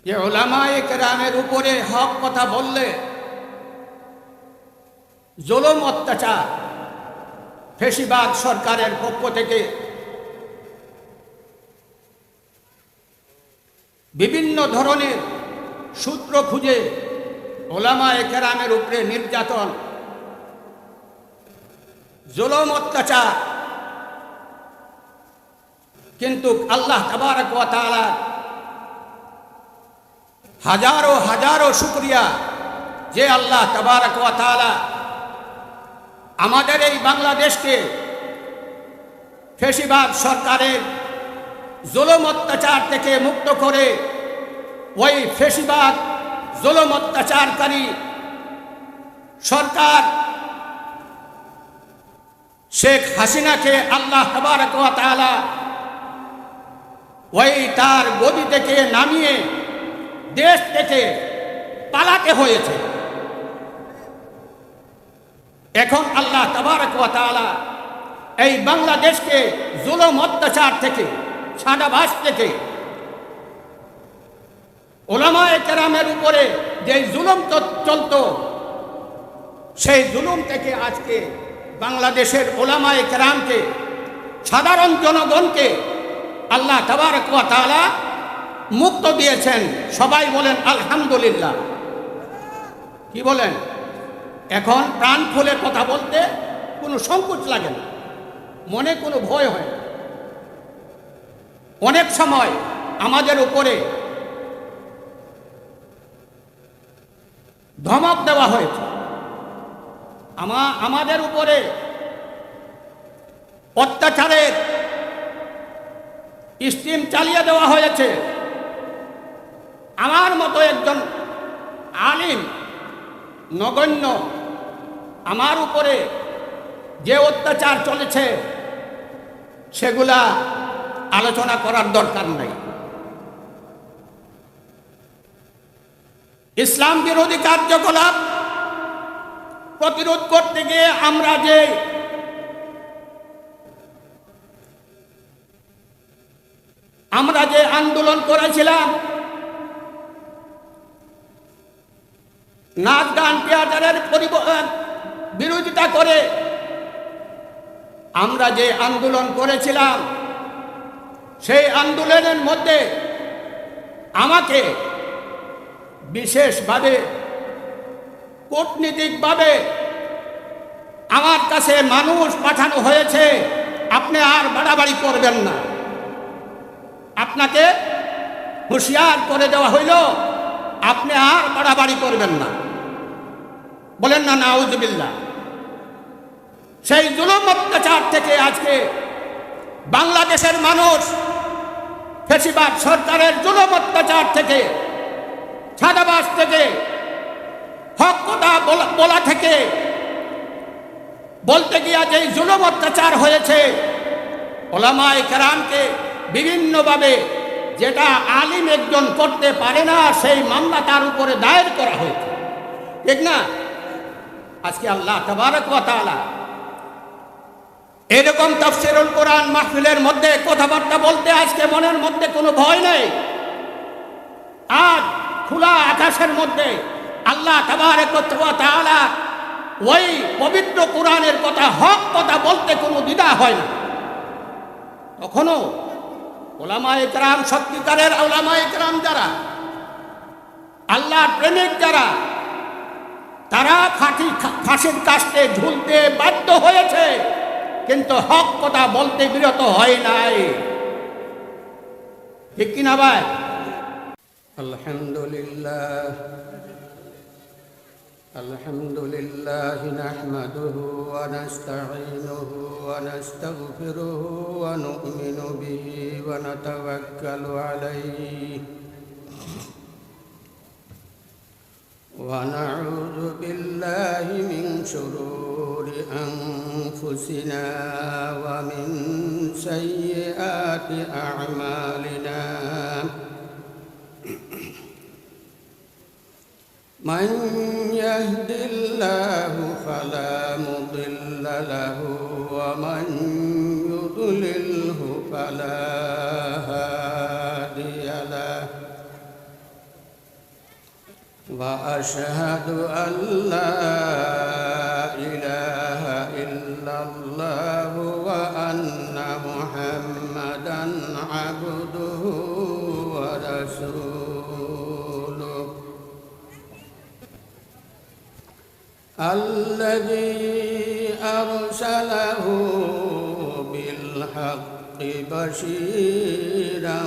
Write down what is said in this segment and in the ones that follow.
যে উলামায়ে কেরামের উপরে হক কথা বললে জুলুম অত্যাচার ফেসিবাদ সরকারের পক্ষ থেকে বিভিন্ন ধরনের সূত্র খুঁজে উলামায়ে কেরামের উপরে নির্যাতন, জুলুম অত্যাচার, কিন্তু আল্লাহ তাবারক ওয়া তাআলা হাজারো হাজারো শুকরিয়া যে আল্লাহ তাবারক ওয়া তাআলা আমাদের এই বাংলাদেশকে ফেসিবাদ সরকারের জুলুম অত্যাচার থেকে মুক্ত করে ওই ফেসিবাদ জুলুম অত্যাচারকারী সরকার শেখ হাসিনাকে আল্লাহ তাবারক ওয়া তাআলা ওই তার গদি থেকে নামিয়ে দেশ থেকে পালাতে হয়েছে। এখন আল্লাহ তাবারক ওয়া তাআলা এই বাংলাদেশকে জুলুম অত্যাচার থেকে, ছাঁদাবাজ থেকে, উলামায়ে কেরামের উপরে যে জুলুম চলত সেই জুলুম থেকে আজকে বাংলাদেশের উলামায়ে কেরামকে, সাধারণ জনগণকে আল্লাহ তাবারক ওয়া তাআলা মুক্ত দিয়েছেন। সবাই বলেন আলহামদুলিল্লাহ। কি বলেন? এখন প্রাণ খুলে কথা বলতে কোনো সংকোচ লাগে না, মনে কোনো ভয় হয় না। অনেক সময় আমাদের উপরে ধমক দেওয়া হয়েছে, আমাদের উপরে অত্যাচারের স্টিম চালিয়ে দেওয়া হয়েছে। আমার মতো একজন আলিম নগণ্য, আমার উপরে যে অত্যাচার চলেছে সেগুলা আলোচনা করার দরকার নাই। ইসলাম বিরোধী কার্যকলাপ প্রতিরোধ করতে গিয়ে আমরা যে আন্দোলন করেছিলাম, নাচ গান টিয়াটারের বিরোধিতা করে আমরা যে আন্দোলন করেছিলাম, সেই আন্দোলনের মধ্যে আমাকে বিশেষভাবে কূটনীতিকভাবে আমার কাছে মানুষ পাঠানো হয়েছে, আপনি আর বাড়াবাড়ি করবেন না, আপনাকে হুঁশিয়ার করে দেওয়া হইল, আপনি আর বাড়াবাড়ি করবেন না। বলেন না নাউজুবিল্লাহ। সেই জুলুম অত্যাচার থেকে আজকে বাংলাদেশের মানুষ ফেসিবাদ সরকারের জুলুম অত্যাচার থেকে, ছাদাবাজ থেকে, হক কথা বলা থেকে, বলতে গিয়া যে জুলুম অত্যাচার হয়েছে উলামায়ে কেরামকে বিভিন্নভাবে, যেটা আলিম একজন করতে পারে না সেই মামলা তার উপরে দায়ের করা হয়েছে, ঠিক না? আজকে আল্লাহ তাবারক ওয়া তাআলা এরকম তাফসীরুল কোরআন মাহফিলের মধ্যে কথাবার্তা বলতে আজকে মনের মধ্যে কোনো ভয় নেই। আজ খোলা আকাশের মধ্যে আল্লাহ তাবারক ওয়া তাআলা ওই পবিত্র কোরআনের কথা, হক কথা বলতে কোনো দ্বিধা হয় না। তখনও উলামায়ে কেরাম, সত্যিকারের উলামায়ে কেরাম যারা, আল্লাহর প্রেমিক যারা, তারা ফাঁসির কাস্টে ঝুলতে বাধ্য হয়েছে, কিন্তু হক কথা বলতে বিরত হয় নাই। ঠিক কিনা ভাই? আলহামদুলিল্লাহ আলহামদুলিল্লাহ নাহমাদুহু ওয়া নাস্তাঈনুহু ওয়া নাস্তাগফিরুহু ওয়া নু'মিনু বিহি ওয়া নাতাওয়াক্কালু আলাইহি ওয়া নাউযু বিল্লাহি মিন শুরুরি আনফুসিনা ওয়া মিন সাইয়্যাতি আ'মালিনা। من يهد الله فلا مضل له ومن يضلله فلا هادي له وأشهد أن لا إله إلا الله وأن محمدا عبده ورسوله الذي أرسله بالحق بشيرا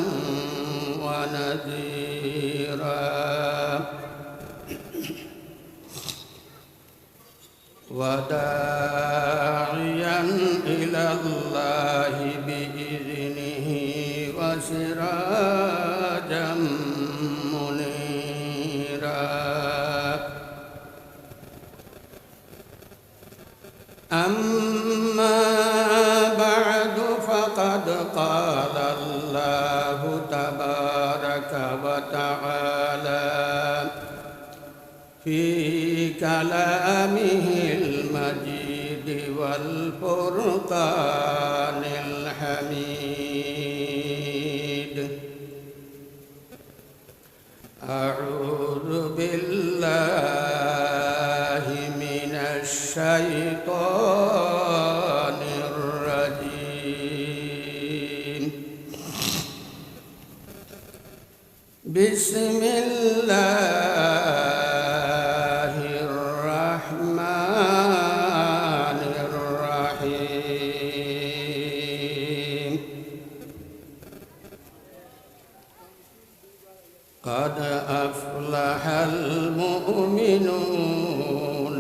ونذيرا وداعيا إلى الله بإذنه وسراجا منيرا أما بعد فقد قال الله تبارك وتعالى في كلامه المجيد والفرقان الحميد أعوذ بالله من الشيطان الرجيم بسم الله الرحمن الرحيم قد أفلح المؤمنون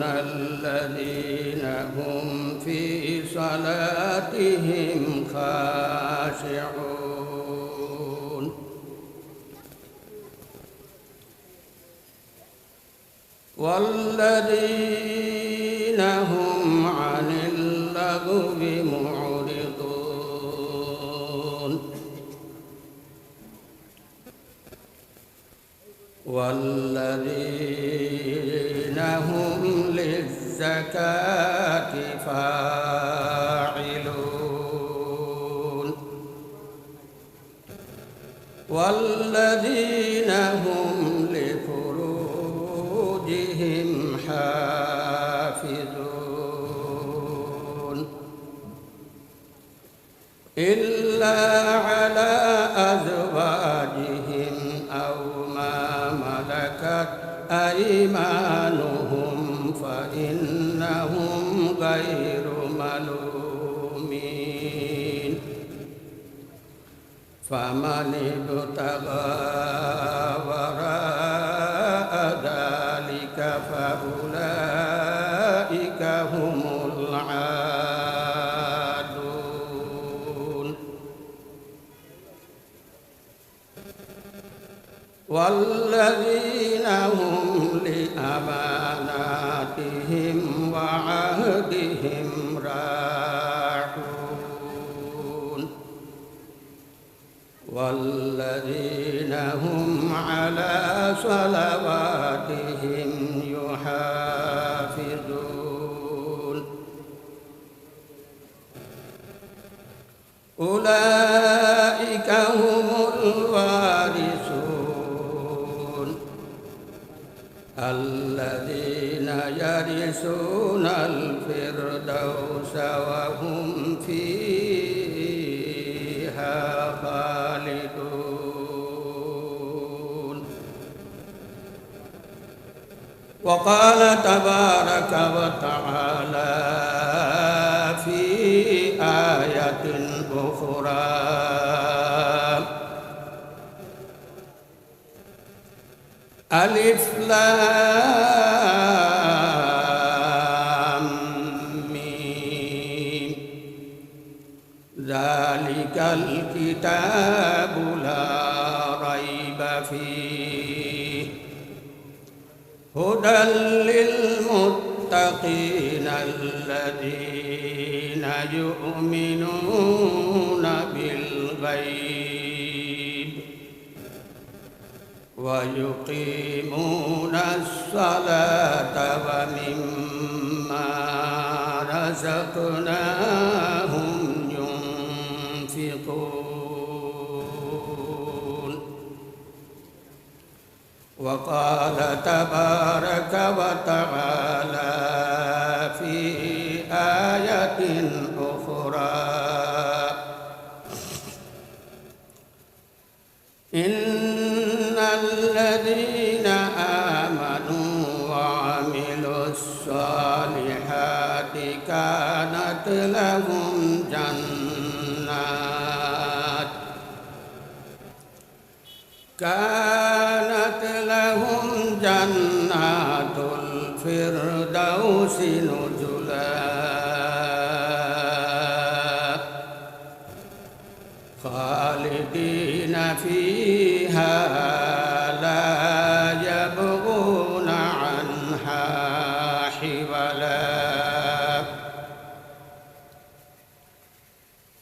الذين هم في صلاتهم خاشعون والذين هم عن اللغو معرضون والذين هم للزكاة فاعلون والذين هم لفروجهم حافظون إلا على أزواجهم أو ما ملكت أيمانهم فإنهم غير ملومين فمن ابتغى وراء ذلك فأولئك هم العادون والذين هم لأماناتهم وعهدهم راعون والذين هم على صلواتهم يحافظون أولئك هم الوارثون الذين يرثون الفردوس وهم فيها خالدون وقال تبارك وتعالى في آية أخرى ألف لام ميم ذلك الكتاب لا ريب فيه هدى للمتقين الذين يؤمنون بالغيب ويقيمون الصلاة ومما رزقناهم ينفقون وقال تبارك وتعالى في آية أخرى إن الذين آمنوا وعملوا الصالحات كانت لهم جنات الفردوس نزلا خالدين فيها لا يبغون عنها حولا.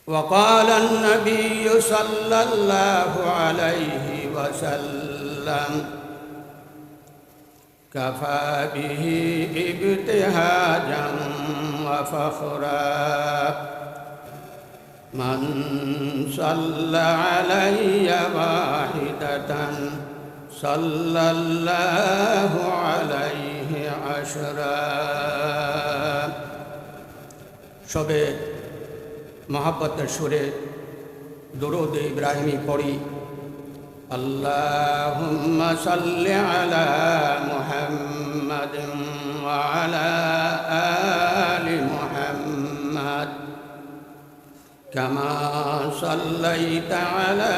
وقال النبي صلى الله عليه وسلم كفى به ابتهاجا وفخرا من صلى علي واحدة صلى الله عليه عشرا. সবে মহাব্বতের সুরে দুরূদ ইব্রাহিমী পড়ি। আল্লাহুম্মা সাল্লি আলা মুহাম্মাদিন ওয়া আলা আলি মুহাম্মাদ কামা সাল্লাইতা আলা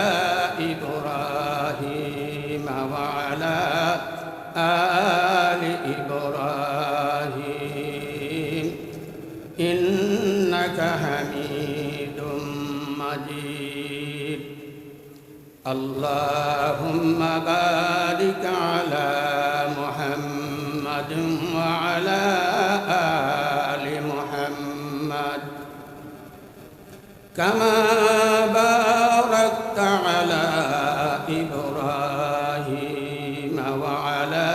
ইব্রাহিম ওয়া আলা আলি ইব্রাহিম ইন্নাকা হামিদুম মাজিদ। اللهم بارك على محمد وعلى آل محمد كما باركت على إبراهيم وعلى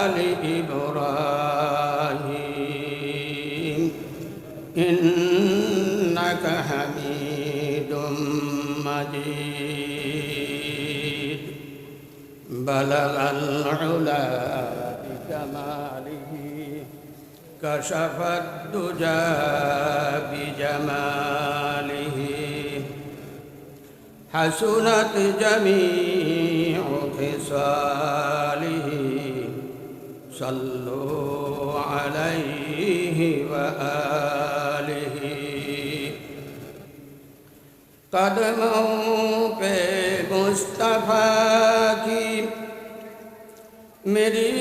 آل إبراهيم إنك حميد مجيد. بلغ العلا بكماله كشف الدجى بجماله حسنت جميع خصاله صلوا عليه وآله. قدموں پہ مصطفیٰ کی میری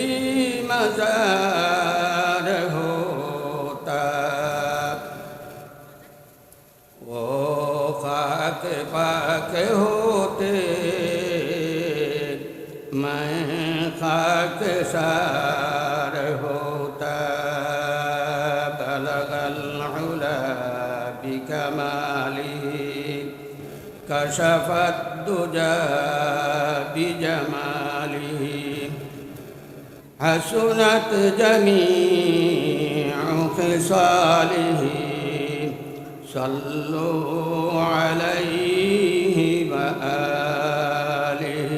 مزار ہوتا وہ خاک پاک ہوتے میں خاک سار ہوتا. بلغ العلا بکماله كشف الدجى بجماله حسنت جميع خصاله صلوا عليه وآله.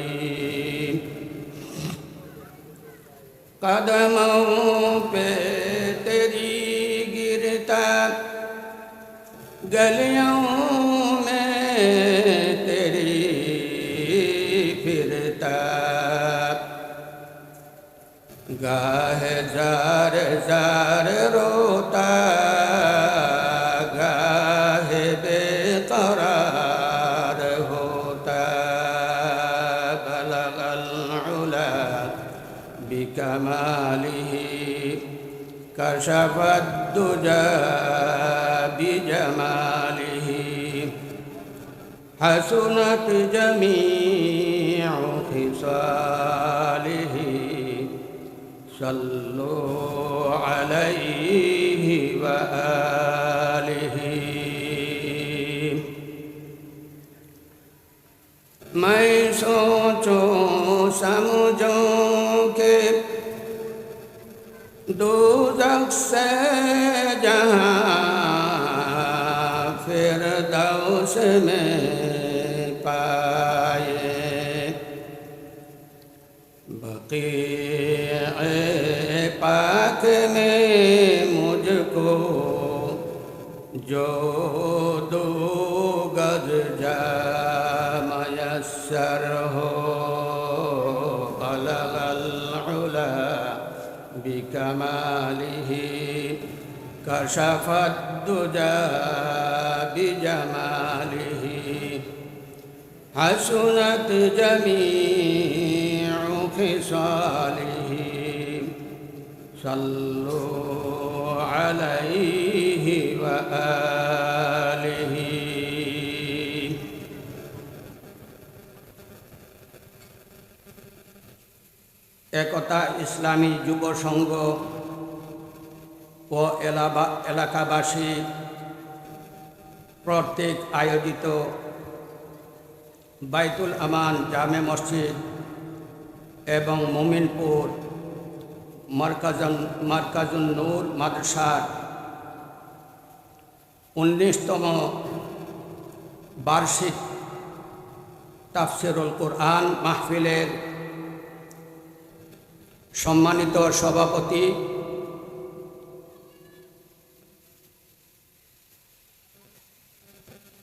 قدموں پہ تیری گرتا گلیوں گاہے زار زار روتا گاہے بے قرار ہوتا. بلغ العلا بکماله كشف الدجى بجماله حسنت جميع خصاله صلوا عليه وآله. میں سوچوں سمجھوں کہ دوزخ سے جہاں فردوس میں پائے बक़ीअ पाक में मुझको जो दो गज जा मयस्सर हो बलगल उला बिकमालिही कशफत दुजा बिजमालिही हसनत जमीउ खिसालिही सल्लु अलैहि व आलिही। একতা ইসলামী যুব সংঘ ও এলাকাবাসী প্রত্যেক আয়োজিত বাইতুল আমান জামে মসজিদ এবং মোমিনপুর মারকাজুন নূর মাদ্রাসার 19তম বার্ষিক তাফসিরুল কোরআন মাহফিলের সম্মানিত সভাপতি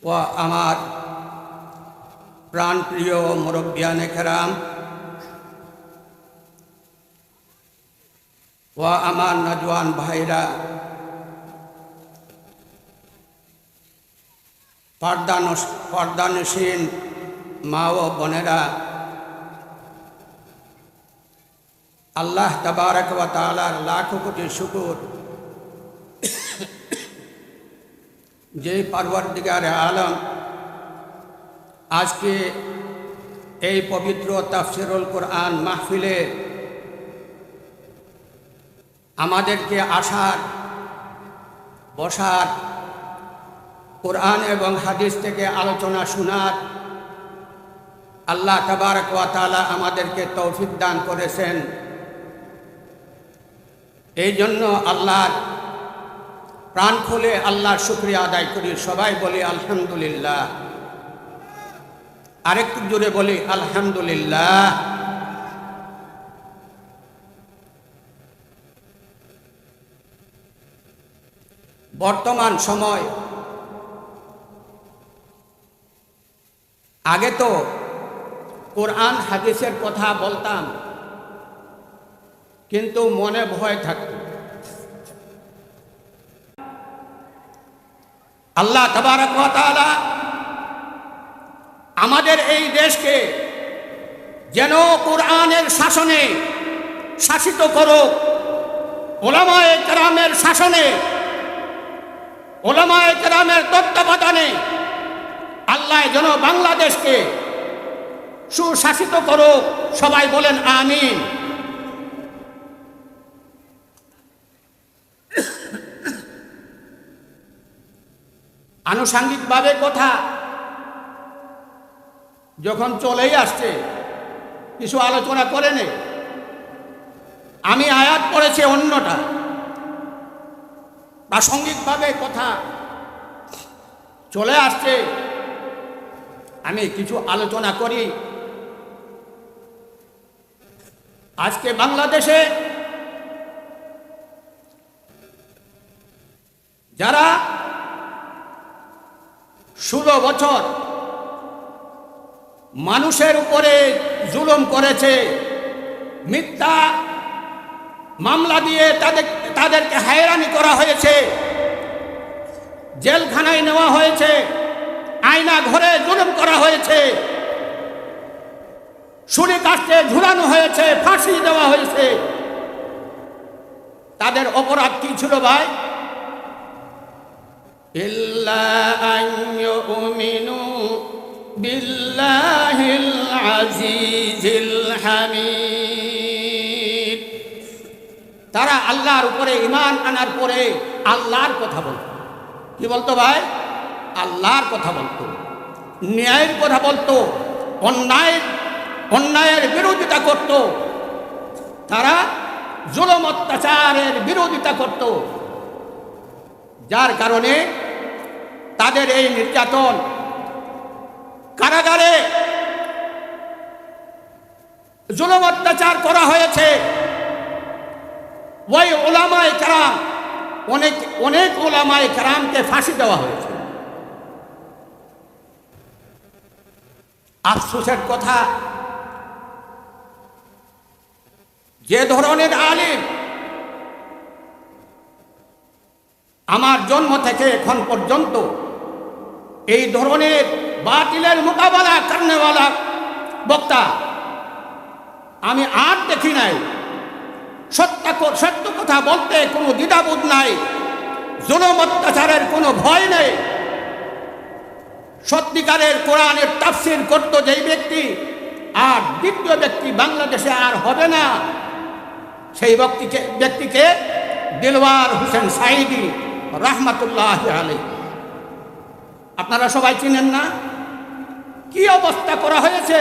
ও আমার প্রাণপ্রিয় মুরব্বিয়ানে কেরাম ও আমার নজওয়ান ভাইরা, পর্দানসীন মা ও বোনেরা, আল্লাহ তাবারক ওয়া তাআলার লাখো কোটি শুকর যে পরওয়ারদিগারে আলম আজকে এই পবিত্র তাফসিরুল কোরআন মাহফিলে আমাদেরকে আসার, বসার, কোরআন এবং হাদিস থেকে আলোচনা শোনার আল্লাহ তাবারক ওয়া তাআলা আমাদেরকে তৌফিক দান করেছেন। এই জন্য আল্লাহর প্রাণ খুলে আল্লাহর শুকরিয়া আদায় করি। সবাই বলি আলহামদুলিল্লাহ। আরেকটু জোরে বলি আলহামদুলিল্লাহ। বর্তমান সময়, আগে তো কোরআন হাদিসের কথা বলতাম কিন্তু মনে ভয় থাকত। আল্লাহ তাবারক ওয়া তাআলা আমাদের এই দেশকে যেন কোরআনের শাসনে শাসিত করুক, উলামায়ে কেরামের শাসনে, উলামায়ে কেরামের তত্ত্বাবধানে আল্লাহ যেন বাংলাদেশকে সুশাসিত করুক। সবাই বলেন আমিন। আনুষাঙ্গিকভাবে কথা যখন চলেই আসছে কিছু আলোচনা করে নে। আমি আয়াত পড়েছি অন্যটা, প্রাসঙ্গিকভাবে কথা চলে আসছে, আমি কিছু আলোচনা করি। আজকে বাংলাদেশে যারা 16 বছর মানুষের উপরে জুলুম করেছে, মিথ্যা মামলা দিয়ে তাদেরকে হয়রানি করা হয়েছে, জেলখানায় নেওয়া হয়েছে, আয়না ঘরে জুলুম করা হয়েছে, ছুরি কাস্টে ঝুলানো হয়েছে, ফাঁসি দেওয়া হয়েছে। তাদের অপরাধ কি ছিল ভাই? ইল্লা আন ইউমিনু বিল্লাহিল আজিজিল হামিদ। তারা আল্লাহর উপরে ঈমান আনার পরে আল্লাহর কথা বলত। কি বলতো ভাই? আল্লাহর কথা বলতো, ন্যায়ের কথা বলতো, অন্যায়ের বিরোধিতা করত। তারা জুলুম অত্যাচারের বিরোধিতা করত, যার কারণে তাদের এই নির্যাতন, কারাগারে জুলুম অত্যাচার করা হয়েছে, ওই ওলামায়ে কেরাম অনেক ওলামায়ে কেরামকে ফাঁসি দেওয়া হয়েছে। আফসোসের কথা, যে ধরনের আলিম আমার জন্ম থেকে এখন পর্যন্ত এই ধরনের বাতিলের মোকাবেলা করনেওয়ালা বক্তা আমি আর দেখি নাই। সত্য কথা বলতে কোনো দ্বিধাবোধ নাই, জুলুম অত্যাচারের কোনো ভয় নেই। সত্যিকারের কোরআনের তাফসীর করত যেই ব্যক্তি, আর দ্বিতীয় ব্যক্তি বাংলাদেশে আর হবে না। সেই ব্যক্তিকে দিলওয়ার হোসেন সাঈদী রাহমাতুল্লাহ আলাইহি। আপনারা সবাই চিনেন না? কি অবস্থা করা হয়েছে।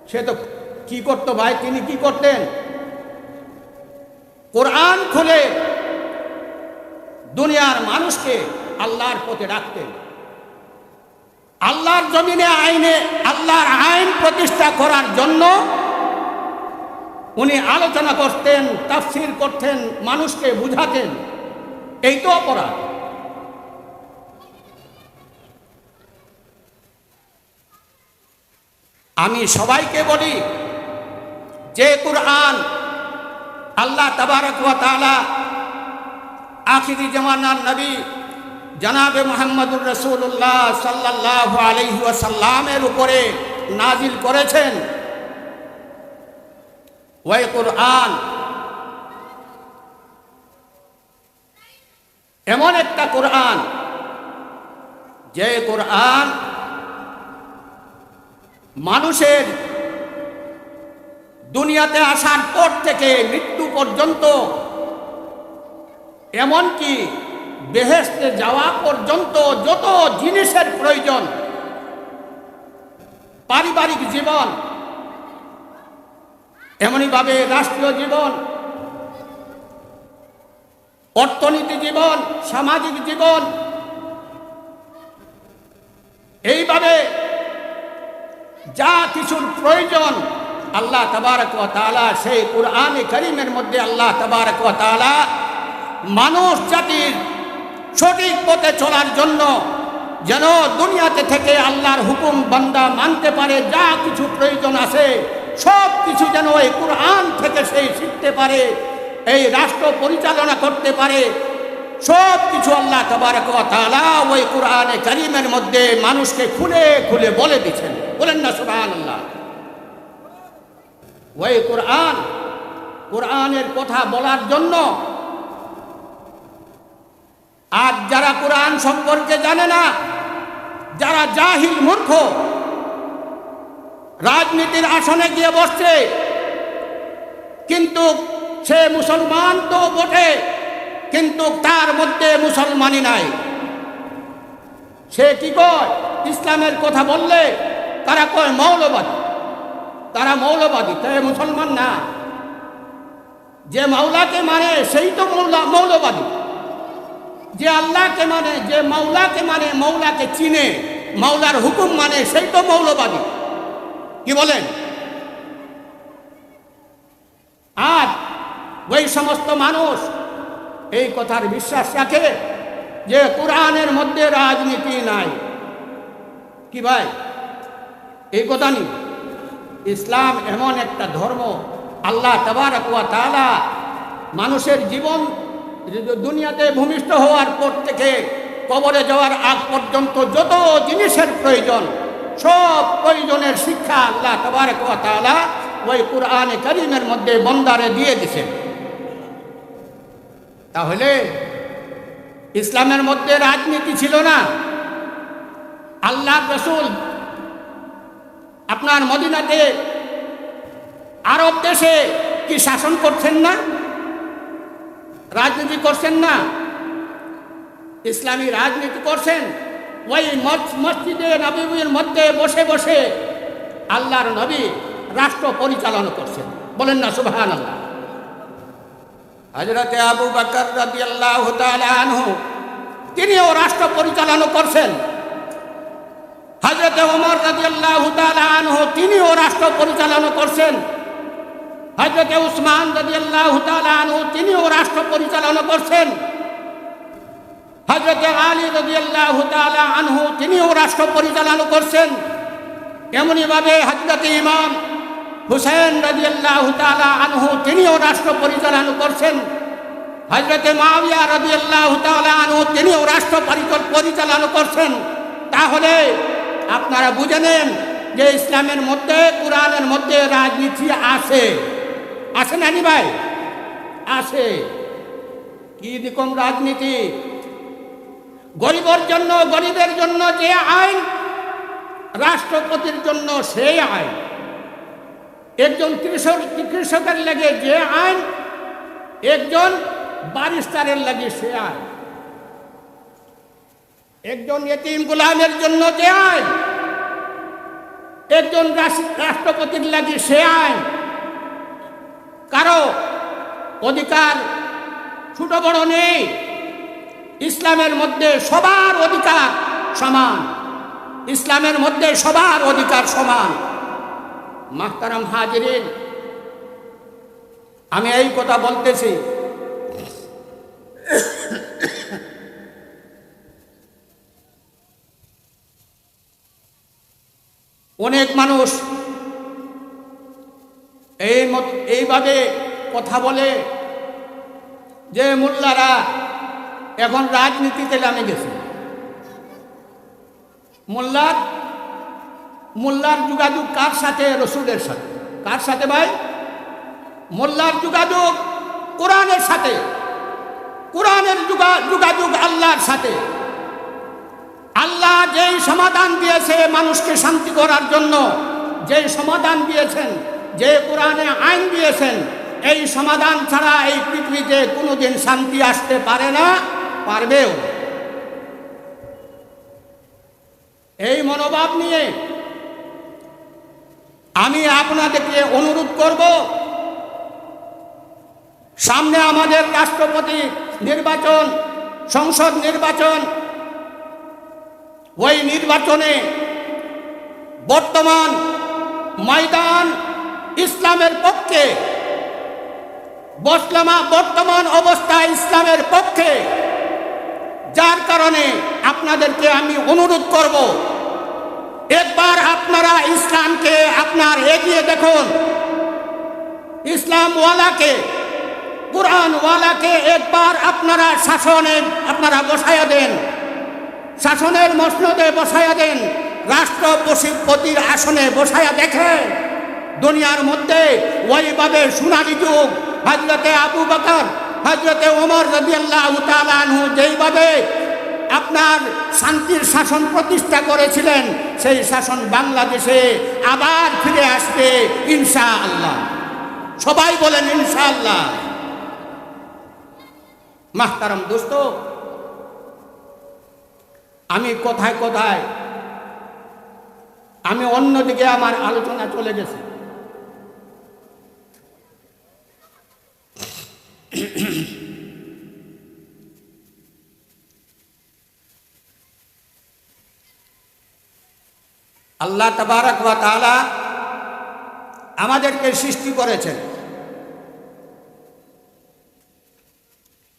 সে তো কি করত ভাই, তিনি কি করতেন? কোরআন খুলে দুনিয়ার মানুষকে আল্লাহর পথে ডাকতেন। আল্লাহর জমিনে আল্লাহর আইন প্রতিষ্ঠা করার জন্য উনি আলোচনা করতেন, তাফসীর করতেন, মানুষকে বুঝাতেন। এই তো অপরাধ। আমি সবাইকে বলি, যে কোরআন আল্লাহ তাবারক ওয়া তাআলা আখিরি জামানার নবী জনাবে মুহাম্মদুর রাসূলুল্লাহ সাল্লাল্লাহু আলাইহি ওয়াসাল্লামের উপরে নাজিল করেছেন, ওই কোরআন এমন একটা কোরআন, যে কোরআন মানুষের দুনিয়াতে আসার পর থেকে মৃত্যু পর্যন্ত, এমনকি বেহেশতে যাওয়া পর্যন্ত যত জিনিসের প্রয়োজন, পারিবারিক জীবন, এমনিভাবে রাষ্ট্রীয় জীবন, অর্থনীতি জীবন, সামাজিক জীবন, এইভাবে যা কিছুর প্রয়োজন আল্লাহ তাবারক ওয়া তাআলা সেই কুরআনে কারীমের মধ্যে আল্লাহ তাবারক ওয়া তাআলা মানুষ জাতির সঠিক পথে চলার জন্য, যেন দুনিয়াতে থেকে আল্লাহর হুকুম বান্দা মানতে পারে, যা কিছু প্রয়োজন আছে সব কিছু যেন এই কুরআন থেকে সেই শিখতে পারে, এই রাষ্ট্র পরিচালনা করতে পারে, সব কিছু আল্লাহ তাবারক ওয়া তাআলা ওই কুরআনে কারীমের মধ্যে মানুষকে খুলে খুলে বলে দিচ্ছেন। বলেন না সুবহানাল্লাহ। ওই কোরআনের কথা বলার জন্য আজ যারা কোরআন সম্পর্কে জানে না, যারা জাহিল মূর্খ, রাজনীতির আসনে গিয়ে বসছে, কিন্তু সে মুসলমান তো বটে, কিন্তু তার মধ্যে মুসলমানই নাই। সে কি কয়? ইসলামের কথা বললে তারা কয় মৌলবাদী, তারা মৌলবাদী, তাই মুসলমান না। যে মাওলাকে মানে সেই তো মৌলবাদী, যে আল্লাহকে মানে, যে মাওলাকে মানে, মাওলাকে চিনে, মাওলার হুকুম মানে, সেই তো মৌলবাদী। কি বলেন? আজ ওই সমস্ত মানুষ এই কথার বিশ্বাস রাখে যে কোরআনের মধ্যে রাজনীতি নাই। কি ভাই, এই কথা নেই। ইসলাম এমন একটা ধর্ম, আল্লাহ তাবারক ওয়া তাআলা মানুষের জীবন দুনিয়াতে ভূমিষ্ঠ হওয়ার পর থেকে কবরে যাওয়ার আগ পর্যন্ত যত জিনিসের প্রয়োজন, সব প্রয়োজনের শিক্ষা আল্লাহ তাবারক ওয়া তাআলা ওই কুরআনে কারীমের মধ্যে বন্দারে দিয়ে দিয়েছেন। তাহলে ইসলামের মধ্যে রাজনীতি ছিল না। আল্লাহর রাসূল আপনার মদিনাতে আরব দেশে কি শাসন করছেন না? রাজনীতি করছেন না? ইসলামী রাজনীতি করছেন। ওই মসজিদে নববীর মধ্যে বসে বসে আল্লাহর নবী রাষ্ট্র পরিচালনা করছেন। বলেন না সুবহানাল্লাহ। হযরতে আবু বকর রাদিয়াল্লাহু তাআলা আনহু তিনিও রাষ্ট্র পরিচালনা করছেন। হযরত ওমর রাদিয়াল্লাহু তাআলা আনহু তিনিও রাষ্ট্র পরিচালনা করছেন। হযরত উসমান রাদিয়াল্লাহু তাআলা আনহু তিনিও রাষ্ট্র পরিচালনা করছেন। হযরত আলী রাদিয়াল্লাহু তাআলা আনহু তিনিও রাষ্ট্র পরিচালনা করছেন। এমনিভাবে হযরত ইমাম হুসাইন রাদিয়াল্লাহু তাআলা আনহু তিনিও রাষ্ট্র পরিচালনা করছেন। হযরত মুআবিয়া রাদিয়াল্লাহু তাআলা আনহু তিনিও রাষ্ট্র পরিচালনা করছেন। তাহলে আপনারা বুঝে নেন যে ইসলামের মধ্যে, কোরআনের মধ্যে রাজনীতি আছে। আছে না নি ভাই? আছে। কি রকম রাজনীতি? গরিবের জন্য, গরিবের জন্য যে আইন, রাষ্ট্রপতির জন্য সেই আইন। একজন কৃষকের লাগে যে আইন, একজন ব্যারিস্টারের লাগে সে আইন। একজন এতিম গোলামের জন্য যে আইন, একজন রাষ্ট্রপতির লাগে সে আইন। কারো অধিকার ছোট বড় নেই। ইসলামের মধ্যে সবার অধিকার সমান। ইসলামের মধ্যে সবার অধিকার সমান। মাহতারাম হাজিরিন, আমি এই কথা বলতেছি, অনেক মানুষ এইভাবে কথা বলে যে মোল্লারা এখন রাজনীতিতে নামে গেছে। মোল্লার যোগাযোগ কার সাথে? রসুলের সাথে। কার সাথে ভাই? মোল্লার যোগাযোগ কোরআনের সাথে। কোরআনের যোগাযোগ আল্লাহর সাথে। আল্লাহ যেই সমাধান দিয়েছে মানুষকে শান্তি করার জন্য, যেই সমাধান দিয়েছেন, যে কোরআনে আইন দিয়েছেন, এই সমাধান ছাড়া এই পৃথিবীতে কোনোদিন শান্তি আসতে পারে না, পারবেও। এই মনোভাব নিয়ে আমি আপনাদেরকে অনুরোধ করব, সামনে আমাদের রাষ্ট্রপতি নির্বাচন, সংসদ নির্বাচন। ওই নির্বাচনে বর্তমান ময়দান ইসলামের পক্ষে, বর্তমান অবস্থা ইসলামের পক্ষে। যার কারণে আপনাদেরকে আমি অনুরোধ করব, একবার আপনারা ইসলামকে আপনার এগিয়ে দেখুন। ইসলামওয়ালাকে, কোরআনওয়ালাকে একবার আপনারা শাসনে আপনারা বসায়া দেন, শাসনের মসনদে বসায়া দেন, রাষ্ট্রপতির আসনে বসায়া দেখে। দুনিয়ার মধ্যে ওইভাবে সোনালী যুগ হযরতে আবু বকর, হযরতে ওমর রাদিয়াল্লাহু তাআলা আনহু যেইভাবে আপনার শান্তির শাসন প্রতিষ্ঠা করেছিলেন, সেই শাসন বাংলাদেশে আবার ফিরে আসবে ইনশাআল্লাহ। সবাই বলেন ইনশাআল্লাহ। মাহতারাম দোস্ত, আমি কোথায় কোথায় আমি অন্যদিকে আমার আলোচনা চলে গেছে। আল্লাহ তাবারক ওয়া তাআলা আমাদেরকে সৃষ্টি করেছেন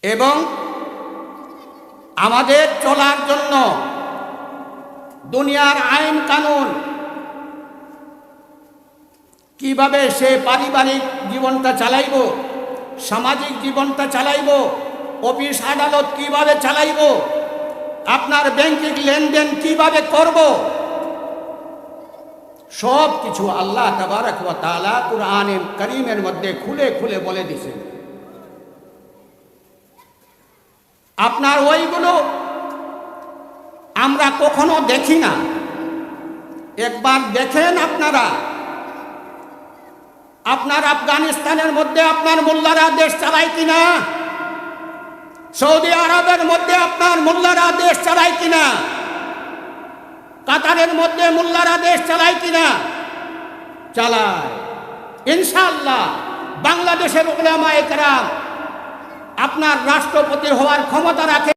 এবং আমাদের চলার জন্য দুনিয়ার আইন কানুন, কিভাবে সে পারিবারিক জীবনটা চালাইব, সামাজিক জীবনটা চালাইব, অফিস আদালত কিভাবে চালাইব, আপনার ব্যাংকিং লেনদেন কিভাবে করব, সব কিছু আল্লাহ তাবারক ওয়া তাআলা কুরআনে কারীমের মধ্যে খুলে খুলে বলে দিয়েছেন। আপনার ওইগুলো আমরা কখনো দেখি না। একবার দেখেন আপনারা, আপনার আফগানিস্তানের মধ্যে আপনার মোল্লারা দেশ চালায় কিনা, সৌদি আরবের মধ্যে আপনার মোল্লারা দেশ চালায় কিনা, কাতারের মধ্যে মোল্লারা দেশ চালায় কিনা? চালায়। ইনশাআল্লাহ বাংলাদেশের উলামায়ে কেরাম আপনার রাষ্ট্রপতি হওয়ার ক্ষমতা রাখে